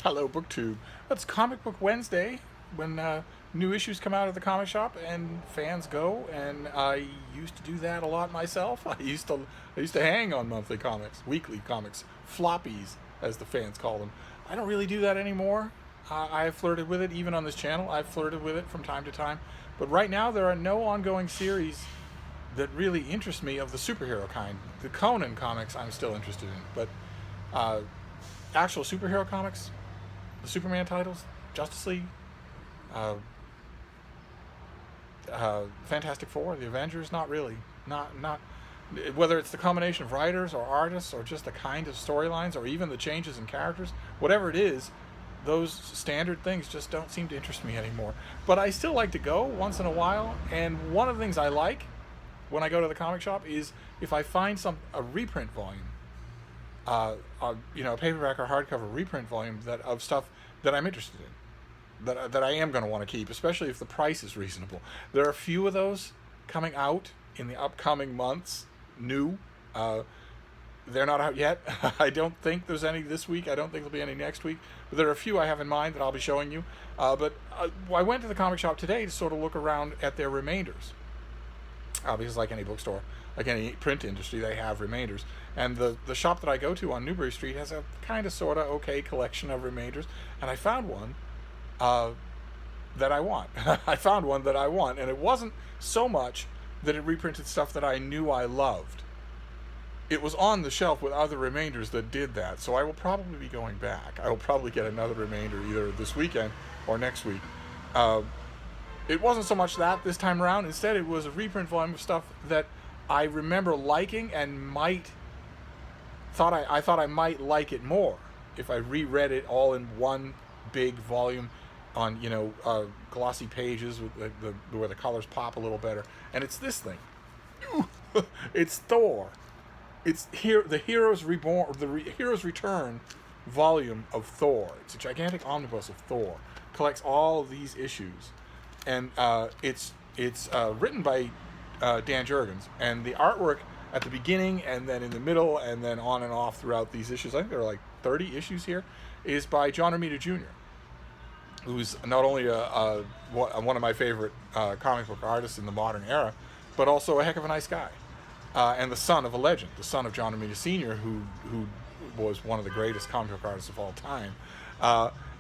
Hello, BookTube. That's Comic Book Wednesday when new issues come out of the comic shop and fans go. And I used to do that a lot myself. I used to hang on monthly comics, weekly comics, floppies as the fans call them. I don't really do that anymore. I've flirted with it even on this channel. I've flirted with it from time to time. But right now there are no ongoing series that really interest me of the superhero kind. The Conan comics I'm still interested in, but uh, actual superhero comics, the Superman titles, Justice League, uh, Fantastic Four, the Avengers, not really. Not whether it's the combination of writers or artists or just the kind of storylines or even the changes in characters, whatever it is, those standard things just don't seem to interest me anymore. But I still like to go once in a while, and one of the things I like when I go to the comic shop is if I find a reprint volume, a paperback or hardcover reprint volume of stuff that I'm interested in, that I am going to want to keep, especially if the price is reasonable. There are a few of those coming out in the upcoming months, new. They're not out yet. I don't think there's any this week. I don't think there'll be any next week. But there are a few I have in mind that I'll be showing you. But I went to the comic shop today to sort of look around at their remainders. Because like any bookstore, like any print industry, they have remainders. And the shop that I go to on Newbury Street has a kind of sort of okay collection of remainders. And I found one that I want. I found one that I want. And it wasn't so much that it reprinted stuff that I knew I loved. It was on the shelf with other remainders that did that. So I will probably be going back. I will probably get another remainder either this weekend or next week. It wasn't so much that this time around. Instead, it was a reprint volume of stuff that I remember liking and I thought I might like it more if I reread it all in one big volume on glossy pages with where the colors pop a little better. And it's this thing. It's Thor. It's the Heroes Reborn, Heroes Return volume of Thor. It's a gigantic omnibus of Thor. Collects all of these issues, and it's written by Dan Jurgens, and the artwork at the beginning and then in the middle and then on and off throughout these issues, I think there are like 30 issues here, is by John Romita Jr., who's not only one of my favorite comic book artists in the modern era, but also a heck of a nice guy. And the son of a legend, the son of John Romita Sr., who was one of the greatest comic book artists of all time.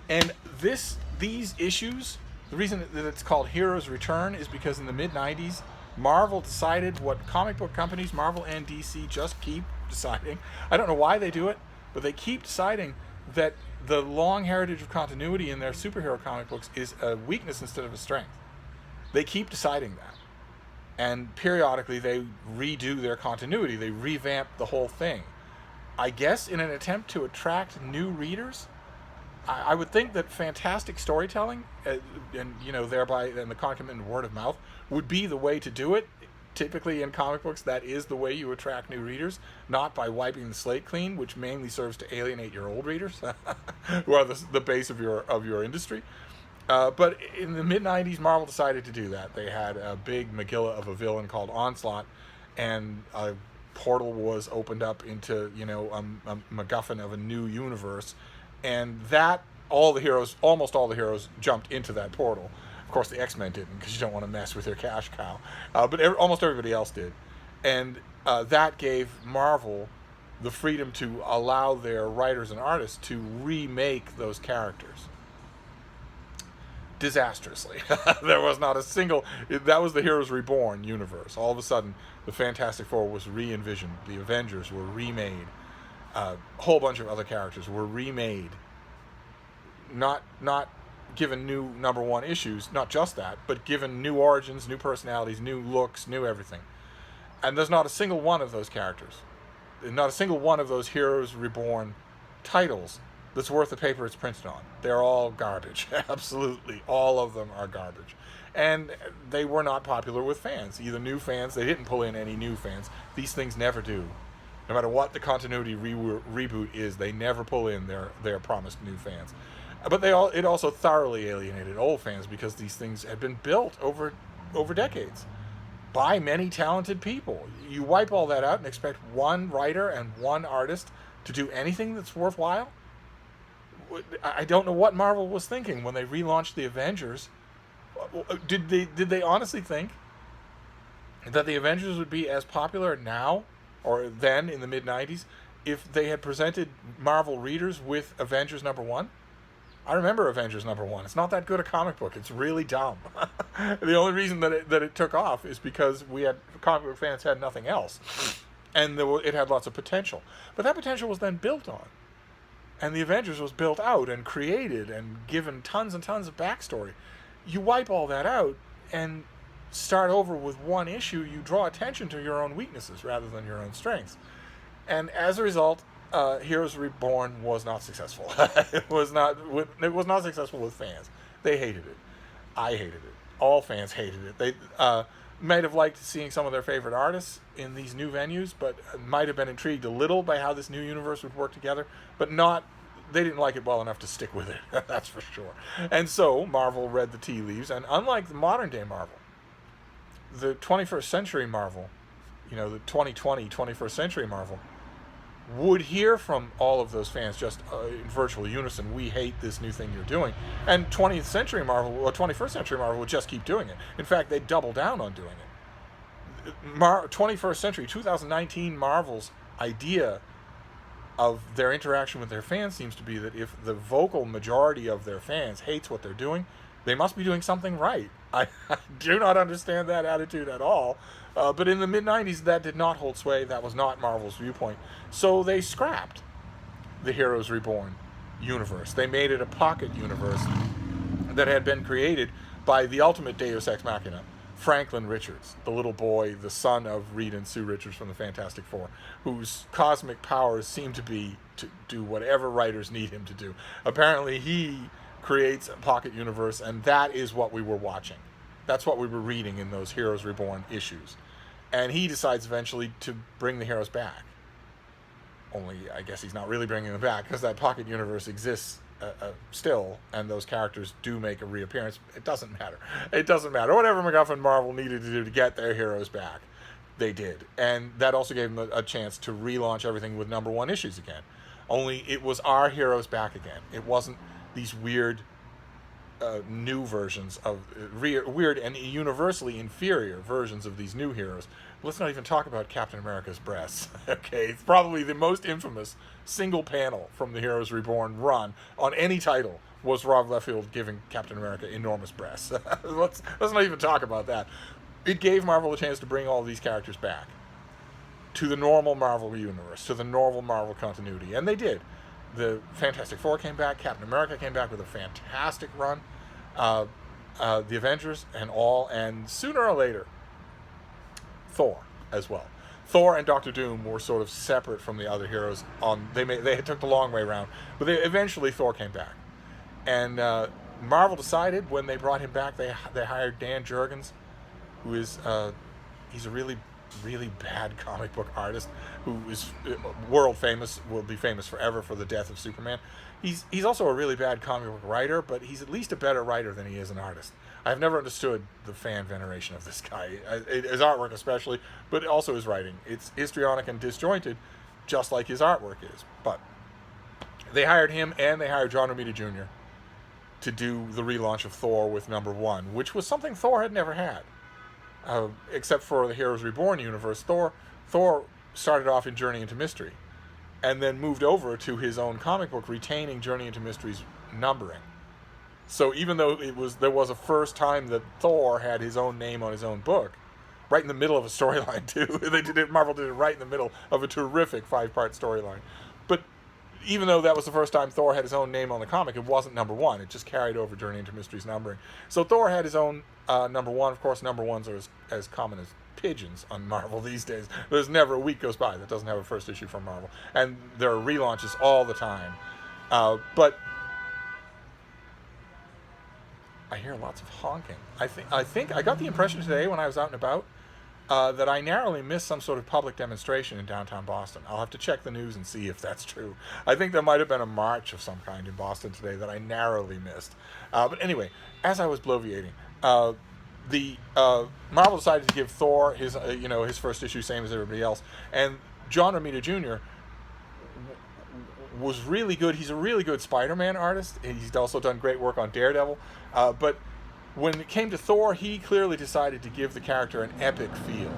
And these issues, the reason that it's called Heroes Return is because in the mid-90s, Marvel decided what comic book companies, Marvel and DC, just keep deciding. I don't know why they do it, but they keep deciding that the long heritage of continuity in their superhero comic books is a weakness instead of a strength. They keep deciding that. And periodically they redo their continuity. They revamp the whole thing. I guess in an attempt to attract new readers. I would think that fantastic storytelling, and thereby then the concomitant word of mouth, would be the way to do it. Typically in comic books, that is the way you attract new readers, not by wiping the slate clean, which mainly serves to alienate your old readers, who are the base of your industry. But in the mid-90s, Marvel decided to do that. They had a big Megillah of a villain called Onslaught, and a portal was opened up into, a MacGuffin of a new universe. And almost all the heroes jumped into that portal. Of course, the X-Men didn't, because you don't want to mess with your cash cow. But almost everybody else did. And that gave Marvel the freedom to allow their writers and artists to remake those characters. Disastrously. There was not a single... That was the Heroes Reborn universe. All of a sudden, the Fantastic Four was re-envisioned. The Avengers were remade. A whole bunch of other characters were remade. Not given new number one issues, not just that, but given new origins, new personalities, new looks, new everything. And there's not a single one of those characters, not a single one of those Heroes Reborn titles that's worth the paper it's printed on. They're all garbage. Absolutely. All of them are garbage. And they were not popular with fans. Either new fans, they didn't pull in any new fans. These things never do. No matter what the continuity reboot is, they never pull in their promised new fans. But it also thoroughly alienated old fans because these things had been built over decades by many talented people. You wipe all that out and expect one writer and one artist to do anything that's worthwhile? I don't know what Marvel was thinking when they relaunched the Avengers. Did they honestly think that the Avengers would be as popular now or then in the mid '90s if they had presented Marvel readers with Avengers #1? I remember Avengers #1. It's not that good a comic book. It's really dumb. The only reason that it took off is because comic book fans had nothing else, and it had lots of potential. But that potential was then built on, and the Avengers was built out and created and given tons and tons of backstory. You wipe all that out and start over with one issue. You draw attention to your own weaknesses rather than your own strengths, and as a result, Heroes Reborn was not successful. It was not successful with fans. They hated it. I hated it. All fans hated it. They might have liked seeing some of their favorite artists in these new venues, but might have been intrigued a little by how this new universe would work together, but not. They didn't like it well enough to stick with it. That's for sure. And so Marvel read the tea leaves, and unlike the modern day Marvel, the 21st century Marvel, the 2020 21st century Marvel, would hear from all of those fans just in virtual unison, we hate this new thing you're doing. And 20th century Marvel, or 21st century Marvel would just keep doing it. In fact, they'd double down on doing it. 21st century, 2019 Marvel's idea of their interaction with their fans seems to be that if the vocal majority of their fans hates what they're doing, they must be doing something right. I do not understand that attitude at all. But in the mid-'90s, that did not hold sway. That was not Marvel's viewpoint. So they scrapped the Heroes Reborn universe. They made it a pocket universe that had been created by the ultimate Deus Ex Machina, Franklin Richards, the little boy, the son of Reed and Sue Richards from the Fantastic Four, whose cosmic powers seem to be to do whatever writers need him to do. Apparently, he creates a pocket universe, and that is what we were watching. That's what we were reading in those Heroes Reborn issues. And he decides eventually to bring the heroes back. Only, I guess he's not really bringing them back, because that pocket universe exists still, and those characters do make a reappearance. It doesn't matter. It doesn't matter. Whatever MacGuffin Marvel needed to do to get their heroes back, they did. And that also gave them a chance to relaunch everything with #1 issues again. Only it was our heroes back again. It wasn't these weird new versions of weird and universally inferior versions of these new heroes. Let's not even talk about Captain America's breasts. Okay, it's probably the most infamous single panel from the Heroes Reborn run on any title was Rob Liefeld giving Captain America enormous breasts. Let's not even talk about that. It gave Marvel a chance to bring all these characters back to the normal Marvel universe, to the normal Marvel continuity, and they did. The Fantastic Four came back. Captain America came back with a fantastic run. The Avengers and sooner or later, Thor as well. Thor and Doctor Doom were sort of separate from the other heroes. They took the long way around, but eventually Thor came back, and Marvel decided when they brought him back, they hired Dan Jurgens, who is he's a really bad comic book artist who is world famous, will be famous forever for the death of Superman. He's also a really bad comic book writer, but he's at least a better writer than he is an artist. I've never understood the fan veneration of this guy, his artwork especially, but also his writing. It's histrionic and disjointed, just like his artwork is. But they hired him, and they hired John Romita Jr. to do the relaunch of Thor with #1, which was something Thor had never had. Except for the Heroes Reborn universe, Thor started off in Journey into Mystery, and then moved over to his own comic book, retaining Journey into Mystery's numbering. So even though there was a first time that Thor had his own name on his own book, right in the middle of a storyline too. Marvel did it right in the middle of a terrific 5-part storyline. But even though that was the first time Thor had his own name on the comic, it wasn't #1. It just carried over Journey into Mystery's numbering. So Thor had his own #1. Of course, #1s are as common as pigeons on Marvel these days. There's never a week goes by that doesn't have a first issue from Marvel. And there are relaunches all the time. But I hear lots of honking. I think I got the impression today when I was out and about that I narrowly missed some sort of public demonstration in downtown Boston. I'll have to check the news and see if that's true. I think there might have been a march of some kind in Boston today that I narrowly missed. But anyway, as I was bloviating, Marvel decided to give Thor his first issue, same as everybody else, and John Romita Jr. was really good. He's a really good Spider-Man artist. He's also done great work on Daredevil. But when it came to Thor, he clearly decided to give the character an epic feel,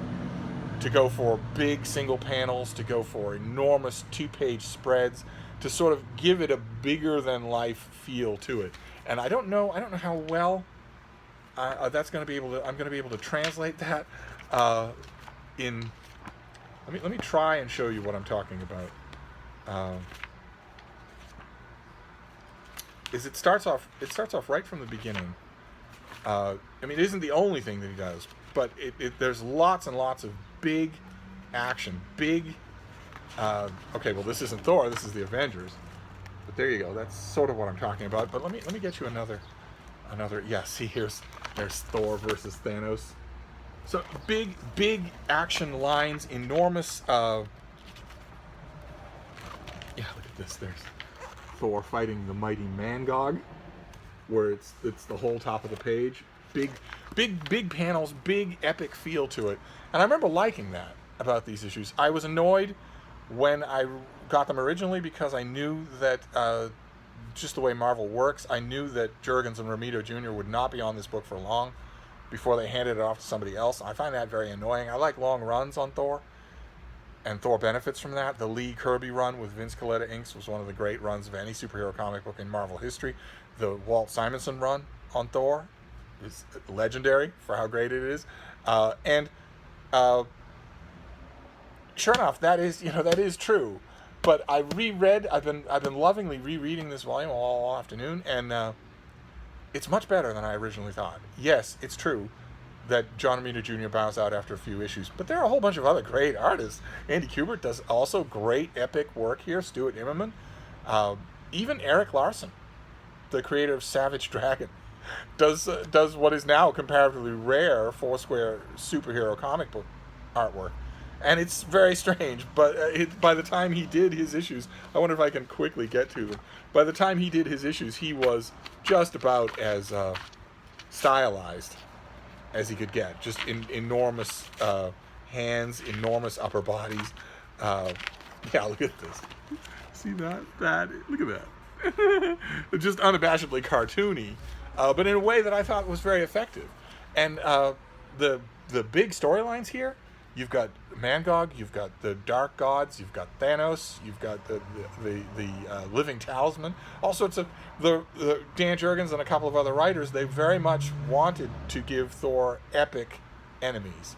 to go for big single panels, to go for enormous 2-page spreads, to sort of give it a bigger than life feel to it. And I don't know how well that's going to be able to. I'm going to be able to translate that in. Let me try and show you what I'm talking about. It starts off right from the beginning. It isn't the only thing that he does, but there's lots and lots of big action, big. Okay, well, this isn't Thor. This is the Avengers. But there you go. That's sort of what I'm talking about. But let me get you another. Yeah, see, there's Thor versus Thanos. So big action lines, enormous. Yeah, look at this. There's Thor fighting the mighty Mangog, where it's the whole top of the page. Big panels, big epic feel to it. And I remember liking that about these issues. I was annoyed when I got them originally because I knew that just the way Marvel works, I knew that Jurgens and Romito Jr. would not be on this book for long before they handed it off to somebody else. I find that very annoying. I like long runs on Thor, and Thor benefits from that. The Lee Kirby run with Vince Colletta inks was one of the great runs of any superhero comic book in Marvel history. The Walt Simonson run on Thor is legendary for how great it is. Sure enough, that is true. But I've been lovingly rereading this volume all afternoon, and it's much better than I originally thought. Yes, it's true that John Romita Jr. bows out after a few issues, but there are a whole bunch of other great artists. Andy Kubert does also great epic work here. Stuart Immonen, even Eric Larson, the creator of Savage Dragon, does what is now comparatively rare Foursquare superhero comic book artwork. And it's very strange, but by the time he did his issues, I wonder if I can quickly get to them. By the time he did his issues, he was just about as stylized as he could get. Just enormous hands, enormous upper bodies. Yeah, look at this. See that? Look at that. Just unabashedly cartoony, but in a way that I thought was very effective. And the big storylines here. You've got Mangog, you've got the Dark Gods, you've got Thanos, you've got the Living Talisman. All sorts of the Dan Jurgens and a couple of other writers. They very much wanted to give Thor epic enemies,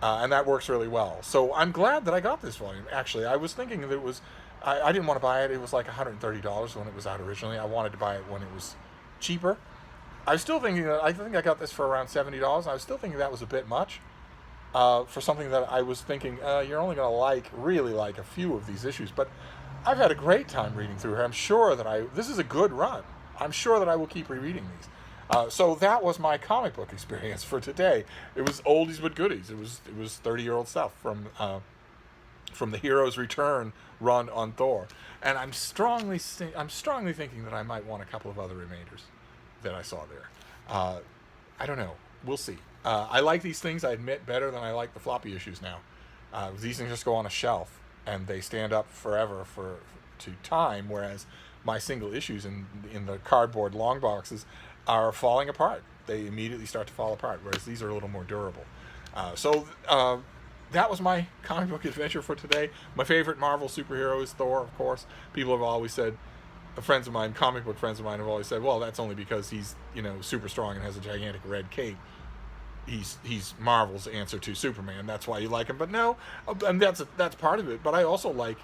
and that works really well. So I'm glad that I got this volume. Actually, I was thinking that it was. I didn't want to buy it. It was like $130 when it was out originally. I wanted to buy it when it was cheaper. I was still thinking that. I think I got this for around $70. I was still thinking that was a bit much. For something that I was thinking, you're only going to really like a few of these issues. But I've had a great time reading through her. I'm sure that this is a good run. I'm sure that I will keep rereading these. So that was my comic book experience for today. It was oldies but goodies. It was 30-year-old stuff from the Hero's Return run on Thor. And I'm strongly thinking that I might want a couple of other remainders that I saw there. I don't know. We'll see. I like these things, I admit, better than I like the floppy issues now. These things just go on a shelf, and they stand up forever to time, whereas my single issues in the cardboard long boxes are falling apart. They immediately start to fall apart, whereas these are a little more durable. So that was my comic book adventure for today. My favorite Marvel superhero is Thor, of course. People have always said, comic book friends of mine have always said, well, that's only because he's super strong and has a gigantic red cape. He's Marvel's answer to Superman. That's why you like him. But no, and that's part of it. But I also like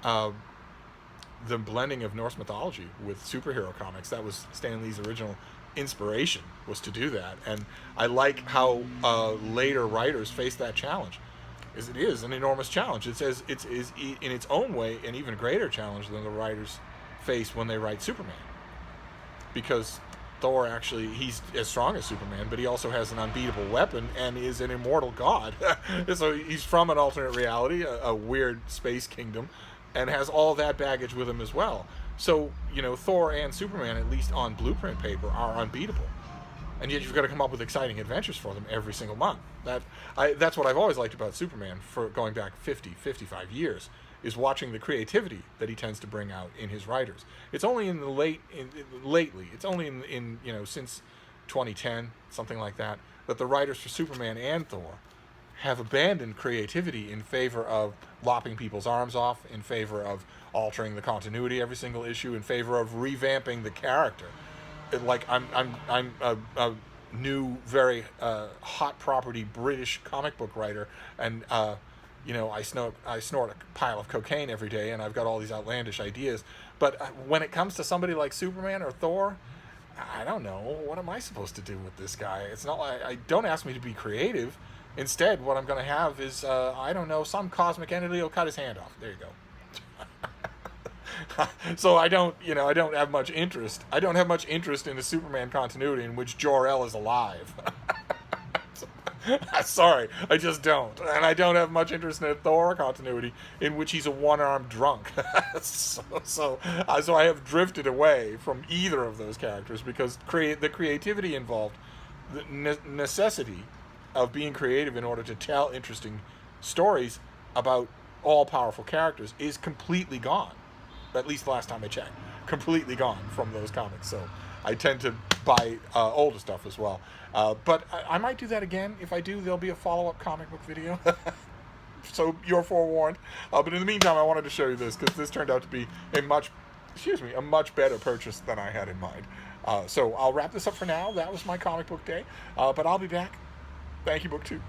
the blending of Norse mythology with superhero comics. That was Stan Lee's original inspiration, was to do that. And I like how later writers face that challenge. It is an enormous challenge. It's in its own way an even greater challenge than the writers face when they write Superman, because Thor actually, he's as strong as Superman, but he also has an unbeatable weapon and is an immortal god. So he's from an alternate reality, a weird space kingdom, and has all that baggage with him as well. So, Thor and Superman, at least on blueprint paper, are unbeatable. And yet you've got to come up with exciting adventures for them every single month. That's what I've always liked about Superman, for going back 50, 55 years, is watching the creativity that he tends to bring out in his writers. It's only in the lately, it's only in since 2010, something like that, that the writers for Superman and Thor have abandoned creativity in favor of lopping people's arms off, in favor of altering the continuity every single issue, in favor of revamping the character. Like I'm a new, very hot property British comic book writer, and I snort a pile of cocaine every day, and I've got all these outlandish ideas. But when it comes to somebody like Superman or Thor, I don't know. What am I supposed to do with this guy? It's not like don't ask me to be creative. Instead, what I'm going to have is I don't know, some cosmic entity will cut his hand off. There you go. So I don't have much interest. I don't have much interest in the Superman continuity in which Jor-El is alive. Sorry, I just don't. And I don't have much interest in a Thor continuity in which he's a one-armed drunk. So I have drifted away from either of those characters because the creativity involved, the necessity of being creative in order to tell interesting stories about all-powerful characters is completely gone. At least the last time I checked. Completely gone from those comics. So I tend to buy older stuff as well. But I might do that again. If I do, there'll be a follow-up comic book video. So you're forewarned. But in the meantime, I wanted to show you this because this turned out to be a much better purchase than I had in mind. So I'll wrap this up for now. That was my comic book day. But I'll be back. Thank you, BookTube.